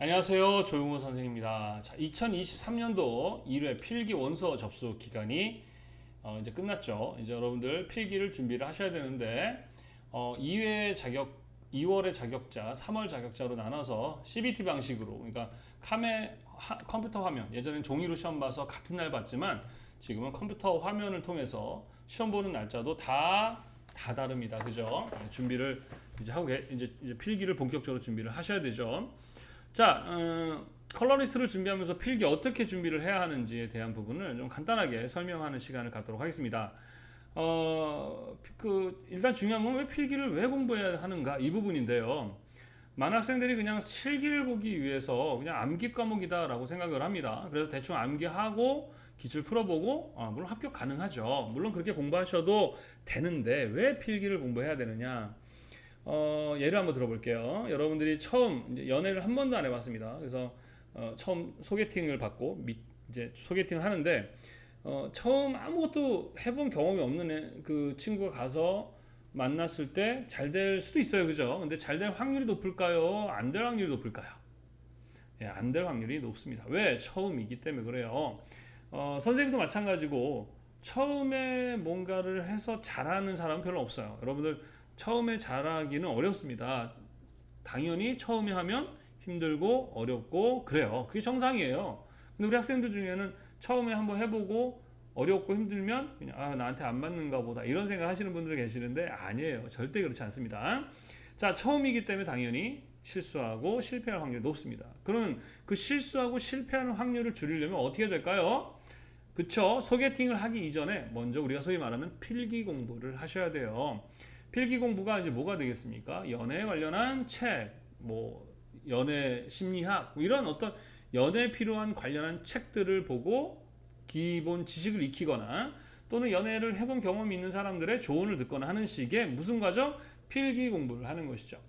안녕하세요. 조용호 선생님입니다. 자, 2023년도 1회 필기 원서 접수 기간이 이제 끝났죠. 이제 여러분들 필기를 준비를 하셔야 되는데 2회 자격, 2월의 자격자, 3월 자격자로 나눠서 CBT 방식으로, 그러니까 컴퓨터 화면, 예전엔 종이로 시험 봐서 같은 날 봤지만 지금은 컴퓨터 화면을 통해서 시험 보는 날짜도 다 다릅니다. 그죠? 네, 준비를 이제 하고 이제 필기를 본격적으로 준비를 하셔야 되죠. 자, 컬러리스트를 준비하면서 필기 어떻게 준비를 해야 하는지에 대한 부분을 좀 간단하게 설명하는 시간을 갖도록 하겠습니다. 일단 중요한 건 왜 필기를 왜 공부해야 하는가 이 부분인데요. 많은 학생들이 그냥 실기를 보기 위해서 그냥 암기 과목이다라고 생각을 합니다. 그래서 대충 암기하고 기출 풀어보고 물론 합격 가능하죠. 물론 그렇게 공부하셔도 되는데 왜 필기를 공부해야 되느냐? 예를 한번 들어볼게요. 여러분들이 처음 이제 연애를 한 번도 안 해봤습니다. 그래서 처음 소개팅을 받고 이제 소개팅을 하는데 처음 아무것도 해본 경험이 없는 그 친구가 가서 만났을 때 잘 될 수도 있어요, 그죠? 근데 잘 될 확률이 높을까요? 안 될 확률이 높을까요? 예, 안 될 확률이 높습니다. 왜? 처음이기 때문에 그래요. 선생님도 마찬가지고 처음에 뭔가를 해서 잘하는 사람은 별로 없어요. 여러분들 처음에 잘하기는 어렵습니다. 당연히 처음에 하면 힘들고 어렵고 그래요. 그게 정상이에요. 근데 우리 학생들 중에는 처음에 한번 해보고 어렵고 힘들면 그냥 나한테 안 맞는가 보다 이런 생각 하시는 분들 계시는데 아니에요. 절대 그렇지 않습니다. 자, 처음이기 때문에 당연히 실수하고 실패할 확률이 높습니다. 그러면 그 실수하고 실패하는 확률을 줄이려면 어떻게 될까요? 그쵸? 소개팅을 하기 이전에 먼저 우리가 소위 말하는 필기 공부를 하셔야 돼요. 필기 공부가 이제 뭐가 되겠습니까? 연애에 관련한 책, 뭐 연애 심리학 뭐 이런 어떤 연애에 필요한 관련한 책들을 보고 기본 지식을 익히거나 또는 연애를 해본 경험이 있는 사람들의 조언을 듣거나 하는 식의 무슨 과정? 필기 공부를 하는 것이죠.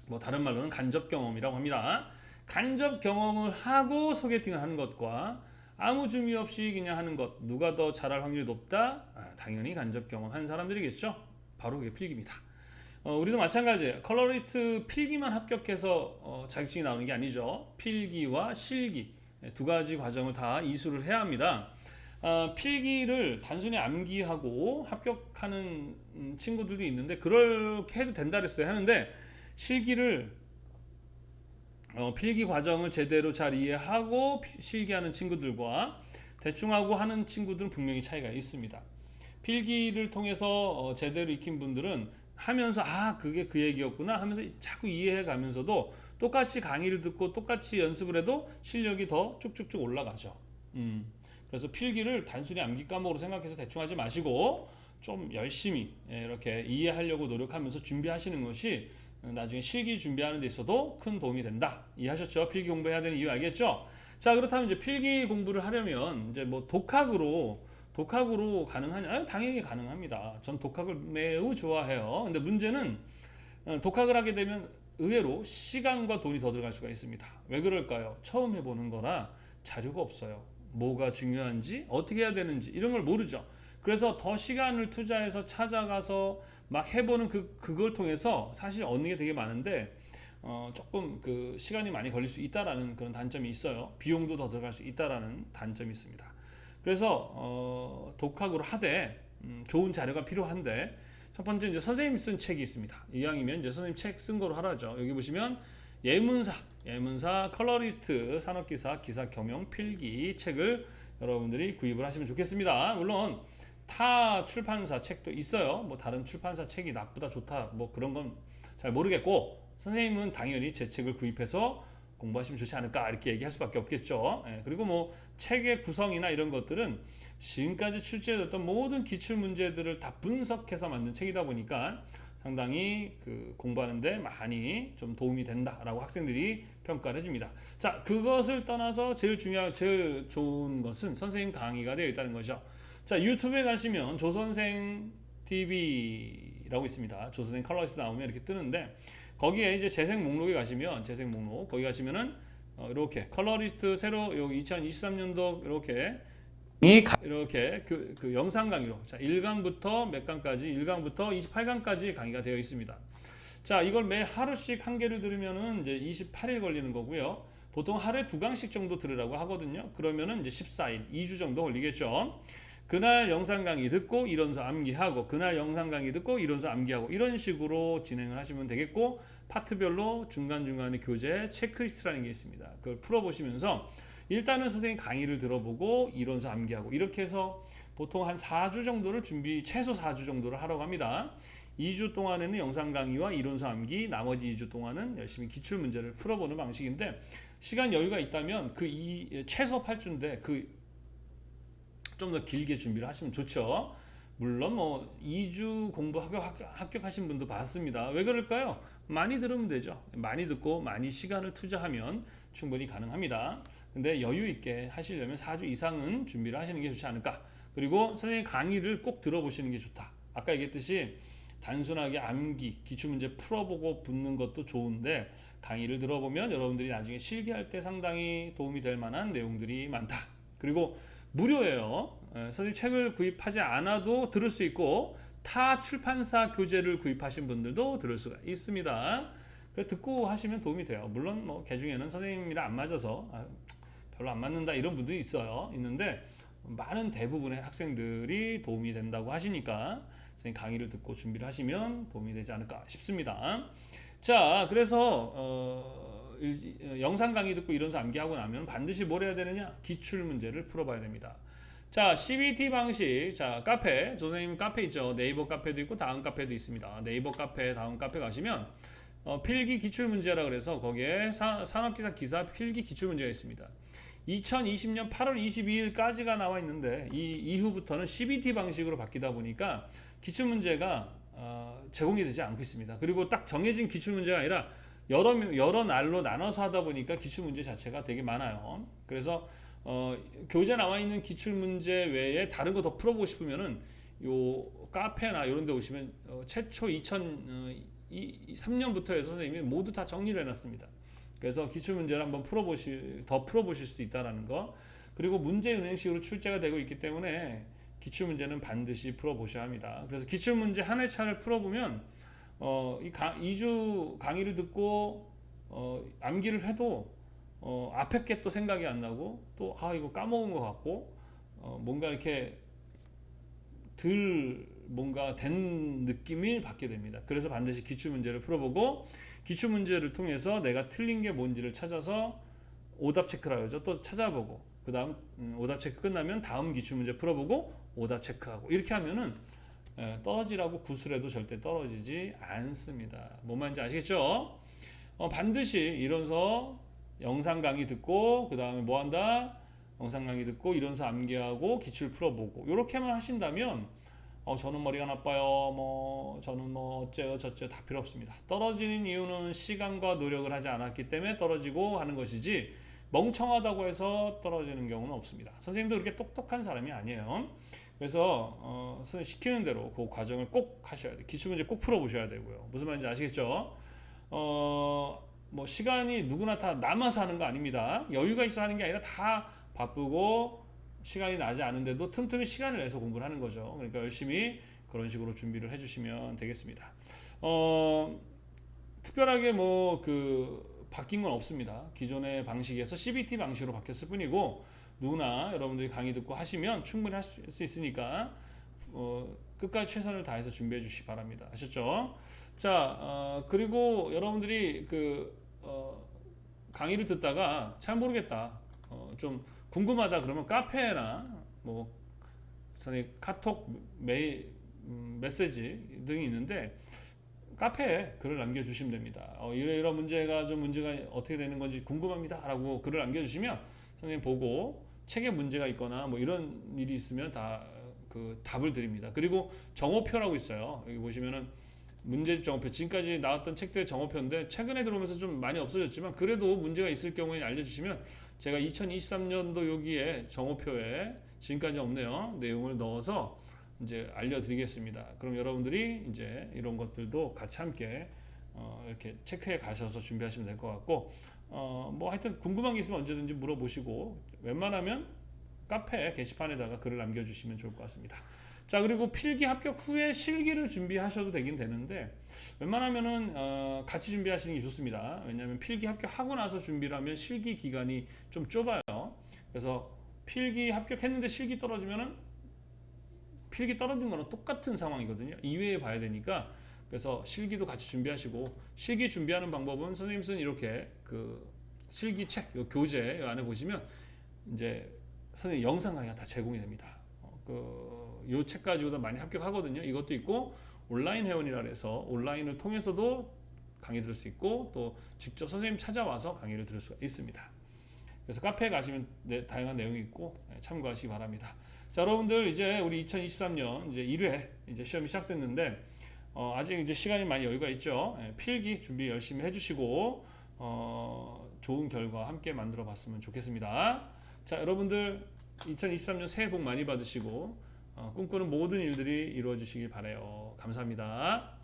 뭐 다른 말로는 간접 경험이라고 합니다. 간접 경험을 하고 소개팅을 하는 것과 아무 준비 없이 그냥 하는 것, 누가 더 잘할 확률이 높다? 당연히 간접 경험한 사람들이겠죠. 바로 그게 필기입니다. 우리도 마찬가지예요. 컬러리스트 필기만 합격해서 자격증이 나오는 게 아니죠. 필기와 실기 두 가지 과정을 다 이수를 해야 합니다. 필기를 단순히 암기하고 합격하는 친구들도 있는데 그렇게 해도 된다 그랬어요. 하는데 실기를 필기 과정을 제대로 잘 이해하고 실기하는 친구들과 대충하고 하는 친구들은 분명히 차이가 있습니다. 필기를 통해서 제대로 익힌 분들은 하면서 그게 그 얘기였구나 하면서 자꾸 이해해 가면서도 똑같이 강의를 듣고 똑같이 연습을 해도 실력이 더 쭉쭉쭉 올라가죠. 그래서 필기를 단순히 암기 과목으로 생각해서 대충 하지 마시고 좀 열심히 이렇게 이해하려고 노력하면서 준비하시는 것이 나중에 실기 준비하는 데 있어도 큰 도움이 된다. 이해하셨죠? 필기 공부해야 되는 이유 알겠죠? 자, 그렇다면 이제 필기 공부를 하려면 이제 뭐 독학으로 가능하냐? 당연히 가능합니다. 전 독학을 매우 좋아해요. 근데 문제는 독학을 하게 되면 의외로 시간과 돈이 더 들어갈 수가 있습니다. 왜 그럴까요? 처음 해보는 거라 자료가 없어요. 뭐가 중요한지, 어떻게 해야 되는지 이런 걸 모르죠. 그래서 더 시간을 투자해서 찾아가서 막 해보는 그걸 통해서 사실 얻는 게 되게 많은데 조금 그 시간이 많이 걸릴 수 있다라는 그런 단점이 있어요. 비용도 더 들어갈 수 있다라는 단점이 있습니다. 그래서 독학으로 하되 좋은 자료가 필요한데 첫 번째 이제 선생님이 쓴 책이 있습니다. 이왕이면 이제 선생님 책 쓴 거로 하라죠. 여기 보시면 예문사 컬러리스트 산업기사 기사 경영 필기 책을 여러분들이 구입을 하시면 좋겠습니다. 물론 타 출판사 책도 있어요. 뭐 다른 출판사 책이 나쁘다 좋다 뭐 그런 건 잘 모르겠고 선생님은 당연히 제 책을 구입해서 공부하시면 좋지 않을까 이렇게 얘기할 수밖에 없겠죠. 그리고 뭐 책의 구성이나 이런 것들은 지금까지 출제됐던 모든 기출 문제들을 다 분석해서 만든 책이다 보니까 상당히 그 공부하는데 많이 좀 도움이 된다라고 학생들이 평가를 해줍니다. 자, 그것을 떠나서 제일 좋은 것은 선생님 강의가 되어 있다는 거죠. 자, 유튜브에 가시면 조선생 TV라고 있습니다. 조선생 컬러리스트 나오면 이렇게 뜨는데 거기에 이제 재생 목록에 가시면 재생 목록 거기 가시면은 이렇게 컬러리스트 새로 요 2023년도 이렇게 그 영상 강의로 자 1강부터 몇 강까지 1강부터 28강까지 강의가 되어 있습니다. 자, 이걸 매 하루씩 한 개를 들으면은 이제 28일 걸리는 거고요. 보통 하루에 2강씩 정도 들으라고 하거든요. 그러면은 이제 14일, 2주 정도 걸리겠죠. 그날 영상 강의 듣고 이론서 암기하고 그날 영상 강의 듣고 이론서 암기하고 이런 식으로 진행을 하시면 되겠고, 파트별로 중간중간에 교재 체크리스트라는 게 있습니다. 그걸 풀어보시면서 일단은 선생님 강의를 들어보고 이론서 암기하고 이렇게 해서 보통 한 4주 정도를 최소 4주 정도를 하라고 합니다. 2주 동안에는 영상 강의와 이론서 암기, 나머지 2주 동안은 열심히 기출 문제를 풀어보는 방식인데, 시간 여유가 있다면 최소 8주인데 좀 더 길게 준비를 하시면 좋죠. 물론 뭐 2주 공부 합격하신 분도 봤습니다. 왜 그럴까요? 많이 들으면 되죠. 많이 듣고 많이 시간을 투자하면 충분히 가능합니다. 근데 여유 있게 하시려면 4주 이상은 준비를 하시는 게 좋지 않을까. 그리고 선생님 강의를 꼭 들어보시는 게 좋다. 아까 얘기했듯이 단순하게 암기, 기출문제 풀어보고 붙는 것도 좋은데, 강의를 들어보면 여러분들이 나중에 실기할 때 상당히 도움이 될 만한 내용들이 많다. 그리고 무료예요. 선생님 책을 구입하지 않아도 들을 수 있고, 타 출판사 교재를 구입하신 분들도 들을 수가 있습니다. 그래서 듣고 하시면 도움이 돼요. 물론 뭐 개중에는 선생님이랑 안 맞아서 별로 안 맞는다 이런 분들이 있는데 많은 대부분의 학생들이 도움이 된다고 하시니까 선생님 강의를 듣고 준비를 하시면 도움이 되지 않을까 싶습니다. 자, 그래서 영상 강의 듣고 이론서 암기하고 나면 반드시 뭘 해야 되느냐? 기출 문제를 풀어봐야 됩니다. 자, CBT 방식. 자, 카페. 선생님 카페 있죠. 네이버 카페도 있고 다음 카페도 있습니다. 네이버 카페, 다음 카페 가시면 필기 기출 문제라 그래서 거기에 산업기사 기사 필기 기출 문제가 있습니다. 2020년 8월 22일까지가 나와 있는데 이 이후부터는 CBT 방식으로 바뀌다 보니까 기출 문제가 제공이 되지 않고 있습니다. 그리고 딱 정해진 기출 문제가 아니라 여러 날로 나눠서 하다 보니까 기출 문제 자체가 되게 많아요. 그래서 교재 나와 있는 기출 문제 외에 다른 거 더 풀어보고 싶으면은 요 카페나 이런 데 오시면 최초 2003년부터 해서 선생님이 모두 다 정리를 해놨습니다. 그래서 기출 문제를 한번 더 풀어보실 수 있다라는 거. 그리고 문제 은행식으로 출제가 되고 있기 때문에 기출 문제는 반드시 풀어보셔야 합니다. 그래서 기출 문제 한 회차를 풀어보면 2주 강의를 듣고 암기를 해도 앞에 게 또 생각이 안 나고 또 이거 까먹은 것 같고 뭔가 이렇게 뭔가 된 느낌을 받게 됩니다. 그래서 반드시 기출 문제를 풀어보고 기출 문제를 통해서 내가 틀린 게 뭔지를 찾아서 오답 체크라고 하죠. 또 찾아보고 그 다음 오답 체크 끝나면 다음 기출 문제 풀어보고 오답 체크하고 이렇게 하면은 떨어지라고 구술해도 절대 떨어지지 않습니다. 뭔 말인지 아시겠죠? 반드시 이론서 영상 강의 듣고 그 다음에 뭐 한다? 영상 강의 듣고 이론서 암기하고 기출 풀어보고 이렇게만 하신다면 저는 머리가 나빠요. 저는 어째요 저째요 다 필요 없습니다. 떨어지는 이유는 시간과 노력을 하지 않았기 때문에 떨어지고 하는 것이지 멍청하다고 해서 떨어지는 경우는 없습니다. 선생님도 그렇게 똑똑한 사람이 아니에요. 그래서 선생님 시키는 대로 그 과정을 꼭 하셔야 돼요. 기출문제 꼭 풀어보셔야 되고요. 무슨 말인지 아시겠죠? 시간이 누구나 다 남아서 하는 거 아닙니다. 여유가 있어 하는 게 아니라 다 바쁘고 시간이 나지 않은데도 틈틈이 시간을 내서 공부를 하는 거죠. 그러니까 열심히 그런 식으로 준비를 해주시면 되겠습니다. 특별하게 바뀐 건 없습니다. 기존의 방식에서 CBT 방식으로 바뀌었을 뿐이고 누구나 여러분들이 강의 듣고 하시면 충분히 할 수 있으니까 끝까지 최선을 다해서 준비해 주시기 바랍니다. 아셨죠? 자, 그리고 여러분들이 강의를 듣다가 잘 모르겠다, 좀 궁금하다 그러면 카페나 선생님 카톡 메시지 등이 있는데 카페에 글을 남겨주시면 됩니다. 이런 문제가 어떻게 되는 건지 궁금합니다 라고 글을 남겨주시면 선생님 보고 책에 문제가 있거나 이런 일이 있으면 다 답을 드립니다. 그리고 정오표라고 있어요. 여기 보시면은 문제집 정오표, 지금까지 나왔던 책들의 정오표인데 최근에 들어오면서 좀 많이 없어졌지만 그래도 문제가 있을 경우에 알려주시면 제가 2023년도 여기에 정오표에 지금까지 없네요 내용을 넣어서 이제 알려드리겠습니다. 그럼 여러분들이 이제 이런 것들도 같이 함께 이렇게 체크해 가셔서 준비하시면 될 것 같고, 하여튼 궁금한 게 있으면 언제든지 물어보시고 웬만하면 카페 게시판에다가 글을 남겨주시면 좋을 것 같습니다. 자, 그리고 필기 합격 후에 실기를 준비하셔도 되긴 되는데 웬만하면은 같이 준비하시는 게 좋습니다. 왜냐하면 필기 합격하고 나서 준비를 하면 실기 기간이 좀 좁아요. 그래서 필기 합격했는데 실기 떨어지면은 필기 떨어진 거는 똑같은 상황이거든요. 2회에 봐야 되니까. 그래서 실기도 같이 준비하시고, 실기 준비하는 방법은 선생님 쓴 이렇게 그 실기 책, 요 교재 요 안에 보시면 이제 선생님 영상 강의가 다 제공이 됩니다. 요 책 가지고도 많이 합격하거든요. 이것도 있고 온라인 회원이라 해서 온라인을 통해서도 강의 들을 수 있고 또 직접 선생님 찾아와서 강의를 들을 수가 있습니다. 그래서 카페에 가시면 다양한 내용이 있고 참고하시기 바랍니다. 자, 여러분들 이제 우리 2023년 이제 1회 이제 시험이 시작됐는데 아직 이제 시간이 많이 여유가 있죠. 필기 준비 열심히 해주시고 좋은 결과 함께 만들어 봤으면 좋겠습니다. 자, 여러분들 2023년 새해 복 많이 받으시고 꿈꾸는 모든 일들이 이루어지시길 바라요. 감사합니다.